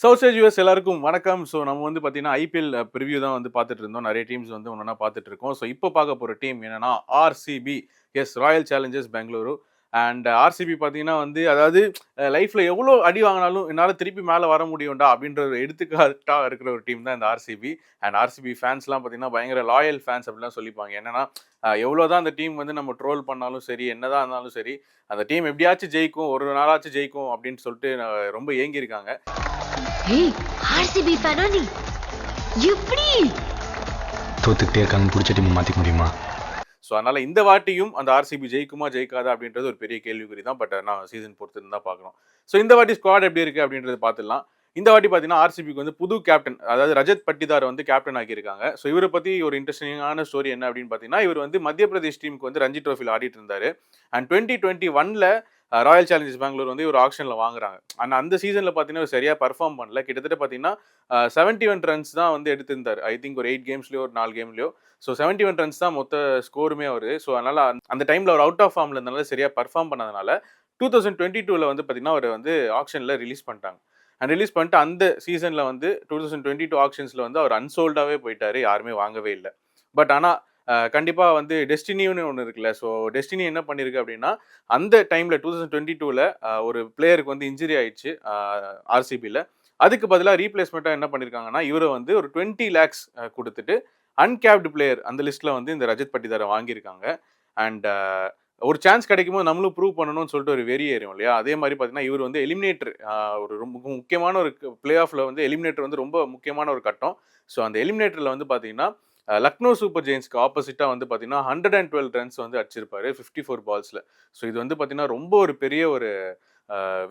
South US எல்லாருக்கும் வணக்கம். So நம்ம வந்து பார்த்தீங்கன்னா, ஐபிஎல் பிரிவியூ தான் வந்து பார்த்துட்டு இருந்தோம். நெறைய டீம்ஸ் வந்து ஒன்னொன்னா பார்த்துட்டு இருக்கோம். ஸோ இப்போ பார்க்க போற டீம் என்னன்னா, RCB. Yes Royal Challengers Bengaluru. And RCB பார்த்தீங்கன்னா வந்து, அதாவது லைஃப்ல எவ்வளோ அடி வாங்கினாலும் என்னால திருப்பி மேல வர முடியும்டா அப்படின்ற ஒரு எடுத்துக்காட்டா இருக்கிற ஒரு டீம் தான் இந்த ஆர்சிபி. அண்ட் ஆர்சிபி ஃபேன்ஸ்லாம் பார்த்தீங்கன்னா, பயங்கர லாயல் ஃபேன்ஸ் அப்படிலாம் சொல்லிப்பாங்க. என்னன்னா, எவ்வளோதான் அந்த டீம் வந்து நம்ம ட்ரோல் பண்ணாலும் சரி, என்னதான் இருந்தாலும் சரி, அந்த டீம் எப்படியாச்சும் ஜெயிக்கும், ஒரு நாளாச்சும் ஜெயிக்கும் அப்படின்னு சொல்லிட்டு ரொம்ப ஏங்கியிருக்காங்க. ஏய் ஆர்சிபி ஃபேனா நீ? எப்படி தோத்துக்கிட்டே இருக்காங்கன்னு பிடிச்ச டீம் மாற்றிக்க முடியுமா? ஸோ அதனால இந்த வாட்டியும் அந்த ஆர்சிபி ஜெயிக்குமா ஜெயிக்காதா அப்படின்றது ஒரு பெரிய கேள்விக்குறி தான். பட் நான் சீசன் பொறுத்து தான் பார்க்கணும். ஸோ இந்த வாட்டி ஸ்குவாட் எப்படி இருக்கு அப்படின்றது பார்த்துடலாம். இந்த வாட்டி பார்த்தீங்கன்னா ஆர்சிபிக்கு வந்து புது கேப்டன், அதாவது ரஜத் பட்டிதார் வந்து கேப்டன் ஆக்கியிருக்காங்க. ஸோ இவரை பற்றி ஒரு இன்ட்ரெஸ்டிங்கான ஸ்டோரி என்ன அப்படின்னு பார்த்தீங்கன்னா, இவர் வந்து மத்திய பிரதேஷ் டீமுக்கு வந்து ரஞ்சி ட்ரோஃபியில் ஆடிட்டு இருந்தார். அண்ட் 2021ல் ராயல் சேலஞ்சர்ஸ் பெங்களூர் வந்து ஒரு ஆக்ஷனில் வாங்குறாங்க. ஆனால் அந்த சீசனில் பார்த்தீங்கன்னா சரியாக பர்ஃபார்ம் பண்ணல. கிட்டத்தட்ட பார்த்தீங்கன்னா 71 ரன்ஸ் தான் வந்து எடுத்திருந்தார். ஐ திங்க் ஒரு 8 கேம்ஸ்லையோ ஒரு 4 கேம்லையோ. ஸோ 71 ரன்ஸ் தான் மொத்த ஸ்கோருமே அவர். ஸோ அதனால் அந்த டைமில் அவர் அவுட் ஆஃப் ஃபார்மில் இருந்தனால சரியாக பர்ஃபார்ம் பண்ணதுனால 2022ல் வந்து பார்த்தீங்கன்னா அவர் வந்து ஆக்ஷனில் ரிலீஸ் பண்ணிட்டாங்க. அண்ட் ரிலீஸ் பண்ணிட்டு அந்த சீசனில் வந்து 2022 ஆக்ஷன்ஸில் வந்து அவர் அன்சோல்டாகவே போயிட்டார். யாருமே வாங்கவே இல்லை. பட் ஆனால் கண்டிப்பா வந்து டெஸ்டினின்னு ஒண்ணு இருக்குல்ல. ஸோ டெஸ்டினி என்ன பண்ணியிருக்கு அப்படின்னா, அந்த டைம்ல 2022ல ஒரு பிளேயருக்கு வந்து இன்ஜுரி ஆயிடுச்சு ஆர்சிபில. அதுக்கு பதிலா ரீப்ளேஸ்மெண்ட்டா என்ன பண்ணியிருக்காங்கன்னா, இவர வந்து ஒரு 20 லேக்ஸ் குடுத்துட்டு அன்கேப்டு பிளேயர் அந்த லிஸ்ட்ல வந்து இந்த ரஜத் பட்டிதார வாங்கியிருக்காங்க. அண்ட் ஒரு சான்ஸ் கிடைக்கும்போது நம்மளும் ப்ரூவ் பண்ணணும்னு சொல்லிட்டு ஒரு வெறி ஏறும் இல்லையா? அதே மாரி பார்த்தீங்கன்னா, இவர் வந்து எலிமினேட்டர் ஒரு ரொம்ப முக்கியமான ஒரு பிளே ஆஃப்ல வந்து எலிமினேட்டர் வந்து ரொம்ப முக்கியமான ஒரு கட்டம். ஸோ அந்த எலிமினேட்டர்ல வந்து பார்த்தீங்கன்னா லக்னோ சூப்பர் ஜெயின்ஸ்க்கு ஆப்போசிட்டா வந்து பார்த்தீங்கன்னா 112 ரன்ஸ் வந்து அடிச்சிருப்பாரு 54 பால்ஸ்ல. ஸோ இது வந்து பார்த்தீங்கன்னா ரொம்ப ஒரு பெரிய ஒரு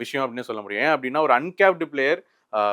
விஷயம் அப்படின்னு சொல்ல முடியும். ஏன் அப்படின்னா ஒரு அன்கேப்டு பிளேயர்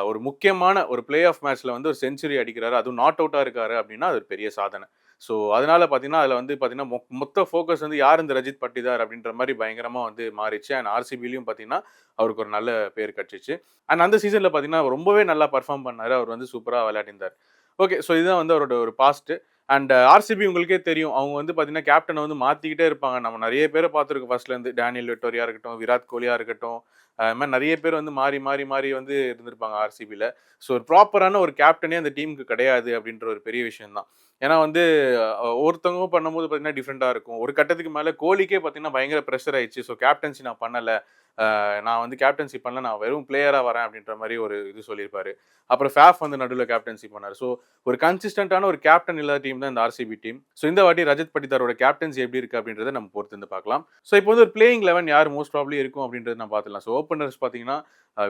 ஒரு முக்கியமான ஒரு பிளே ஆஃப் மேட்ச்ல வந்து ஒரு செஞ்சுரி அடிக்கிறாரு, அதுவும் நாட் அவுட்டா இருக்காரு அப்படின்னா அது ஒரு பெரிய சாதனை. ஸோ அதனால பார்த்தீங்கன்னா அதில் வந்து பார்த்தீங்கன்னா மொத்த ஃபோக்கஸ் வந்து யார் இந்த ரஜித் பட்டிதார் அப்படின்ற மாதிரி பயங்கரமாக வந்து மாறிச்சு. அண்ட் ஆர்சிபிலையும் பார்த்தீங்கன்னா அவருக்கு ஒரு நல்ல பேர் கிடைச்சிச்சு. அண்ட் அந்த சீசனில் பார்த்தீங்கன்னா ரொம்பவே நல்லா பர்ஃபார்ம் பண்ணாரு. அவர் வந்து சூப்பராக விளையாடிருந்தார். ஓகே. ஸோ இதுதான் வந்து அவரோட ஒரு பாஸ்ட். அண்ட் ஆர்சிபி உங்களுக்கே தெரியும். அவங்க வந்து பார்த்தீங்கன்னா, கேப்டன வந்து மாத்திக்கிட்டே இருப்பாங்க. நம்ம நெறைய பேர பார்த்துருக்கோம் ஃபர்ஸ்ட்லேருந்து. டேனியல் வெட்டோரியா இருக்கட்டும், விராட் கோலியா இருக்கட்டும். அது மாரி நெறைய பேர் வந்து மாறி, மாறி, மாறி வந்து இருந்திருப்பாங்க ஆர்சிபில. ஸோ ஒரு ப்ராப்பரான ஒரு கேப்டனே அந்த டீமுக்கு கிடையாது அப்படின்ற ஒரு பெரிய விஷயம் தான். ஏன்னா வந்து ஒருத்தவங்க பண்ணும்போது பார்த்தீங்கன்னா, டிஃப்ரெண்ட்டா இருக்கும். ஒரு கட்டத்துக்கு மேல கோலிக்கே பார்த்தீங்கன்னா, பயங்கர பிரஷர் ஆயிடுச்சு. ஸோ கேப்டன்சி நான் பண்ணல. நான் வந்து கேப்டன்சி பண்ணல. நான் வெறும் பிளேயரா வரேன் அப்படின்ற மாரி ஒரு இது சொல்லியிருப்பாரு. அப்புறம் ஃபேஃப் வந்து நடுவுல கேப்டன்சி பண்ணாரு. ஸோ ஒரு கன்சிஸ்டன்ட்டான ஒரு கேப்டன் இல்லாத டீம் தான் இந்த ஆர்சிபி டீம். ஸோ இந்த வாட்டி ரஜத் பட்டிதாரோட கேப்டன்சி எப்படி இருக்கு அப்படின்றத நம்ம பொறுத்து வந்து பார்க்கலாம். ஸோ இப்போ வந்து ஒரு பிளேயிங் 11 யார் மோஸ்ட் ப்ராபப்லி இருக்கும் அப்படின்றத நம்ம பார்த்துடலாம். ஸோ ஓப்பனர்ஸ் பார்த்தீங்கன்னா,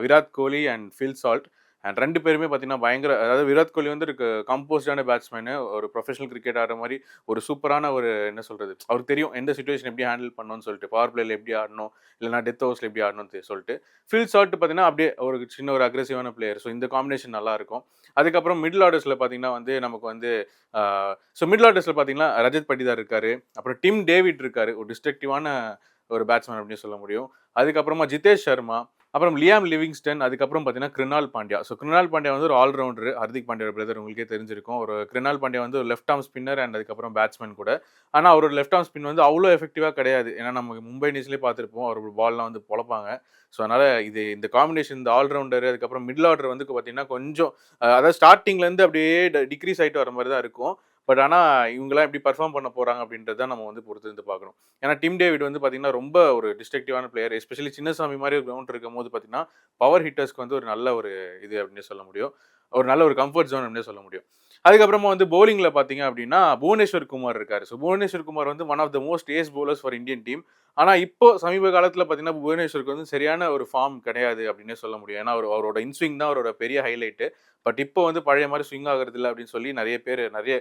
Virat Kohli and Phil Salt. And 2 பேருமே பார்த்தீங்கன்னா பயங்கர, அதாவது விராட் கோலி வந்து ஒரு கம்போஸ்டான பேட்ஸ்மேனு. ஒரு ப்ரொஃபஷனல் கிரிக்கெட் ஆடுற மாரி ஒரு சூப்பரான ஒரு என்ன சொல்றது? அவருக்கு தெரியும் எந்த சிச்சுவேஷன் எப்படி ஹேண்டில் பண்ணணும்னு சொல்லிட்டு. பவர் பிளேல எப்படி ஆடணும், இல்லன்னா டெத் ஓவர்ஸ்ல எப்படி ஆடணும்னு சொல்லிட்டு. ஃபில் சால்ட் பார்த்தீங்கன்னா, அப்படியே ஒரு சின்ன ஒரு அக்ரெசிவான பிளேயர். ஸோ இந்த காம்பினேஷன் நல்லா இருக்கும். அதுக்கப்புறம் மிடில் ஆர்டர்ஸ்ல பார்த்தீங்கன்னா வந்து நமக்கு வந்து ஸோ மிடில் ஆர்டர்ஸ்ல பார்த்தீங்கன்னா, ரஜத் பட்டிதார் இருக்காரு. அப்புறம் டிம் டேவிட் இருக்காரு. ஒரு டிஸ்ட்ரக்டிவான ஒரு பேட்ஸ்மேன் அப்படின்னு சொல்ல முடியும். அதுக்கப்புறமா ஜிதேஷ் சர்மா, அப்புறம் லியாம் லிவிங்ஸ்டன், அதுக்கப்புறம் பார்த்தீங்கன்னா கிருணால் பாண்டியா. ஸோ கிருணால் பாண்டியா வந்து ஒரு ஆல்ரவுண்டர். ஹர்திக் பாண்டியாவோட பிரதர் உங்களுக்கே தெரிஞ்சிருக்கும். ஒரு கிருணால் பாண்டியா வந்து ஒரு லெஃப்ட் ஆர்ம் ஸ்பின்னர் அண்ட் அதுக்கப்புறம் பேட்ஸ்மேன் கூட. ஆனா அவரோட லெஃப்ட் ஆர்ம் ஸ்பின் வந்து அவ்வளோ எஃபெக்டிவா கிடையாது. ஏன்னா நம்ம மும்பை இந்தியன்ஸ்லயே பார்த்திருப்போம். அவர் பால்லாம் வந்து பொளப்பாங்க. ஸோ அதனால இந்த காம்பினேஷன் இந்த ஆல்ரவுண்டர் அதுக்கப்புறம் மிடில் ஆர்டர் வந்து பார்த்தீங்கன்னா கொஞ்சம் அதாவது ஸ்டார்ட்டிங்லேருந்து அப்படியே டிக்ரீஸ் ஆயிட்டு வர மாரி தான் இருக்கும். பட் ஆனா இவங்கலாம் எப்படி பெர்ஃபார்ம் பண்ண போறாங்க அப்படின்றத நம்ம வந்து பொறுத்து இருந்து பார்க்கணும். ஏன்னா டிம் டேவிட் வந்து பார்த்தீங்கன்னா ரொம்ப ஒரு டிஸ்ட்ரக்டிவான பிளேயர். எஸ்பெஷலி சின்னசாமி மாரி ஒரு கிரவுண்ட் இருக்கும்போது பார்த்தீங்கன்னா, பவர் ஹிட்டர்ஸ்க்கு வந்து ஒரு நல்ல ஒரு இது அப்படின்னு சொல்ல முடியும். ஒரு நல்ல ஒரு கம்ஃபர்ட் ஜோன் அப்படின்னு சொல்ல முடியும். அதுக்கப்புறமா வந்து பவுலிங்ல பார்த்தீங்க அப்படின்னா, புவனேஸ்வர் குமார் இருக்காரு. ஸோ புவனேஸ்வர் குமார் வந்து one of the most ace bowlers for Indian team. ஆனா இப்போ சமீப காலத்தில பார்த்தீங்கன்னா, புவனேஸ்வருக்கு வந்து சரியான ஒரு ஃபார்ம் கிடையாது அப்படின்னே சொல்ல முடியும். ஏன்னா அவரோட இன்ஸ்விங் தான் அவரோட பெரிய ஹைலைட். பட் இப்போ வந்து பழைய மாரி ஸ்விங் ஆகுறது இல்ல அப்படின்னு சொல்லி நெறைய பேர் நெறைய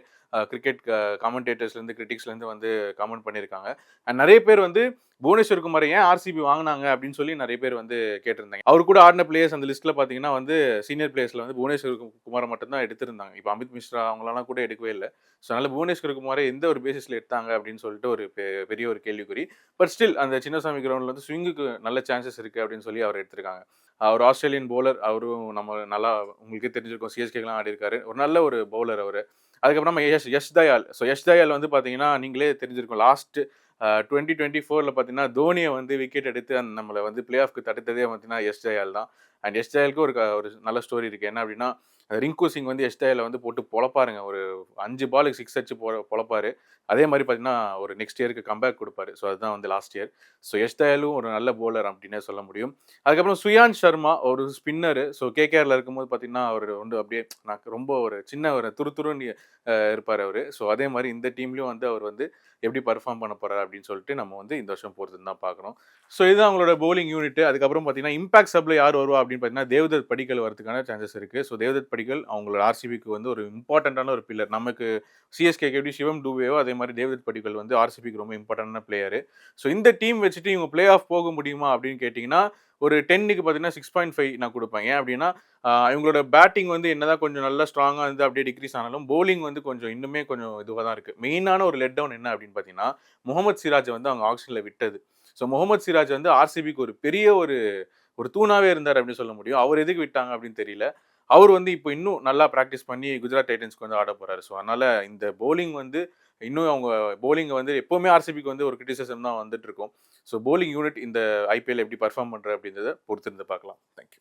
கிரிக்கெட் காமெண்டேட்டர்ஸ்லேருந்து கிரிட்டிக்ஸ்லேருந்து வந்து கமெண்ட் பண்ணியிருக்காங்க. அண்ட் நெறைய பேர் வந்து புவனேஸ்வர் குமார ஏன் ஆர்சிபி வாங்குனாங்க அப்படின்னு சொல்லி நெறைய பேர் வந்து கேட்டிருந்தாங்க. அவர் கூட ஆடின பிளேயர்ஸ் அந்த லிஸ்ட்ல பார்த்தீங்கன்னா வந்து சீனியர் பிளேயர்ஸ்ல வந்து புவனேஸ்வர் குமார மட்டும் தான் எடுத்திருந்தாங்க. இப்போ அமித் மிஸ்ரா அவங்களலாம் கூட எடுக்கவே இல்ல. ஸோ அதனால புவனேஸ்வர் குமார எந்த ஒரு பேசிஸ்ல எடுத்தாங்க அப்படின்னு சொல்லிட்டு ஒரு பெரிய ஒரு கேள்விக்குறி. பட் ஸ்டில் அந்த சின்னசாமி கிரவுண்ட்ல வந்து ஸ்விங்குக்கு நல்ல சான்சஸ் இருக்கு அப்படின்னு சொல்லி அவர் எடுத்திருக்காங்க. அவர் ஆஸ்திரேலியன் பவுலர். அவரும் நம்ம நல்லா உங்களுக்கே தெரிஞ்சிருக்கும். சிஎஸ்கேலாம் ஆடியிருக்காரு. ஒரு நல்ல ஒரு பவுலர் அவரு. அதுக்கப்புறமா யஷ் தயால். ஸோ யஷ் தயால் வந்து பார்த்தீங்கன்னா, நீங்களே தெரிஞ்சிருக்கும். லாஸ்ட் 2024ல பார்த்தீங்கன்னா, தோனிய வந்து விக்கெட் எடுத்து நம்மள வந்து பிளே ஆஃப்க்கு தடுத்ததே பார்த்தீங்கன்னா, யஷ் தயால் தான். அண்ட் எஸ் தயாலுக்கு ஒரு நல்ல ஸ்டோரி இருக்குது. என்ன அப்படின்னா, ரிங்கு சிங் வந்து எஸ் தயாலை வந்து போட்டு பொழப்பாருங்க. ஒரு 5 பாலுக்கு 6 அடிச்சு பொழப்பாரு. அதே மாதிரி பார்த்தீங்கன்னா ஒரு நெக்ஸ்ட் இயருக்கு கம்பேக் கொடுப்பாரு. ஸோ அதுதான் வந்து லாஸ்ட் இயர். ஸோ எஸ் தயாலும் ஒரு நல்ல பவுலர் அப்படின்னே சொல்ல முடியும். அதுக்கப்புறம் சுயாந்த் சர்மா ஒரு ஸ்பின்னரு. ஸோ கேகேஆர்ல இருக்கும்போது பார்த்தீங்கன்னா அவர் வந்து அப்படியே நான் ரொம்ப ஒரு சின்ன ஒரு துருதுருன்னு இருப்பார் அவர். ஸோ அதே மாதிரி இந்த டீம்லேயும் வந்து அவர் வந்து எப்படி பர்ஃபார்ம் பண்ண போறாரு அப்படின்னு சொல்லிட்டு நம்ம வந்து இந்த வருஷம் பொறுத்து தான் பார்க்கணும். ஸோ இதுதான் அவங்களோட பவுலிங் யூனிட். அதுக்கப்புறம் பார்த்தீங்கன்னா இம்பாக்ட் சப்ல யார் வருவா அப்படின்னு பார்த்தீங்கன்னா தேவ்தத் படிக்கல் வரதுக்கான சான்சஸ் இருக்கு. ஸோ தேவ்தத் படிக்கல் அவங்களோட ஆர்சிபிக்கு வந்து ஒரு இம்பார்ட்டன்டான ஒரு பில்லர். நமக்கு சிஎஸ்கேக்கு எப்படி சிவம் டூபேவோ அதே மாதிரி தேவ்தத் படிக்கல் வந்து ஆர்சிபிக்கு ரொம்ப இம்பார்ட்டன்டான பிளேயர். ஸோ இந்த டீம் வச்சுட்டு இவங்க பிளே ஆஃப் போக முடியுமா அப்படின்னு கேட்டிங்கன்னா ஒரு 10க்கு பார்த்தீங்கன்னா 6.5 நான் கொடுப்பேன். ஏன் அப்படின்னா இவங்களோட பேட்டிங் வந்து என்னதான் கொஞ்சம் நல்லா ஸ்ட்ராங்காக இருந்து அப்படியே டிக்ரீஸ் ஆனாலும் பவுலிங் வந்து கொஞ்சம் இன்னுமே கொஞ்சம் இதுவாக தான் இருக்குது. மெயினான ஒரு லெட் டவுன் என்ன அப்படின்னு பார்த்தீங்கன்னா முகமது சிராஜை வந்து அவங்க ஆக்ஷனில் விட்டது. ஸோ முகமது சிராஜ் வந்து ஆர்சிபிக்கு ஒரு பெரிய ஒரு ஒரு தூணாவே இருந்தார் அப்படின்னு சொல்ல முடியும். அவர் எதுக்கு விட்டாங்க அப்படின்னு தெரியல. அவர் வந்து இப்போ இன்னும் நல்லா ப்ராக்டிஸ் பண்ணி குஜராத் டைட்டன்ஸ்க்கு வந்து ஆட போறாரு. ஸோ அதனால இந்த பவுலிங் வந்து இன்னும் அவங்க பவுலிங்கை வந்து எப்பவுமே ஆர்சிபிக்கு வந்து ஒரு கிரிட்டிசிசம் தான் வந்துட்டு இருக்கும். ஸோ பவுலிங் யூனிட் இந்த ஐபிஎல் எப்படி பர்ஃபார்ம் பண்ற அப்படின்றத பொறுத்திருந்து பார்க்கலாம். தேங்க்யூ.